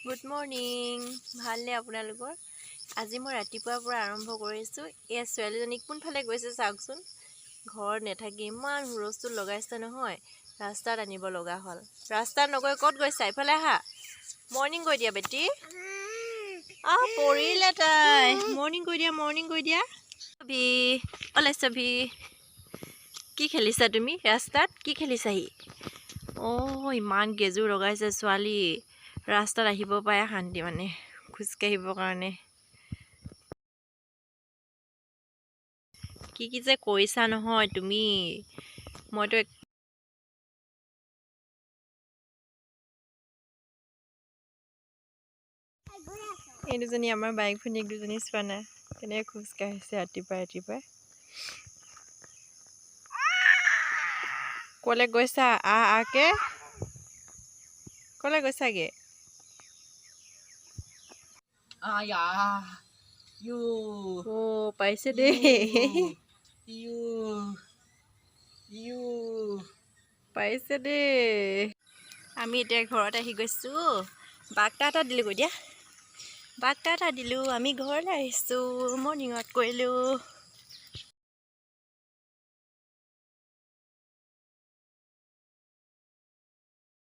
good morning ভালনে আপোনালোকৰ আজি মই ৰাতিপুৱাৰ পৰা আৰম্ভ কৰিছোঁ এই ছোৱালীজনী কোনফালে গৈছে চাওকচোন ঘৰত নেথাকি ইমান হুলস্থুল লগাইছে নহয় ৰাস্তাত আনিব লগা হ'ল ৰাস্তাত নগৈ ক'ত গৈছা ইফালে আহা মৰ্নিং কৈ দিয়া বেটি পৰিলে তাই মৰ্নিং কৈ দিয়া ছবি ছবি কি খেলিছা তুমি ৰাস্তাত কি খেলিছাহি ইমান গেজুৰ লগাইছে ছোৱালী ৰাস্তাত আহিব পায় শান্তি মানে খোজকাঢ়িবৰ কাৰণে কি যে কৈছা নহয় তুমি মইতো এই দুজনী আমাৰ বাইক ভনীয়েক দুজনী চোৱা নাই কেনেকৈ খোজকাঢ়িছে ৰাতিপুৱাই ক'লে গৈছা আকে ক'লে গৈছাগে পাইছে দেই পাইছে দেই আমি এতিয়া ঘৰত আহি গৈছোঁ বাগটা এটা দিলোঁ কৈ দিয়া বাগটা এটা দিলোঁ আমি ঘৰলৈ আহিছোঁ মৰ্ণিং ৱাক কৰিলোঁ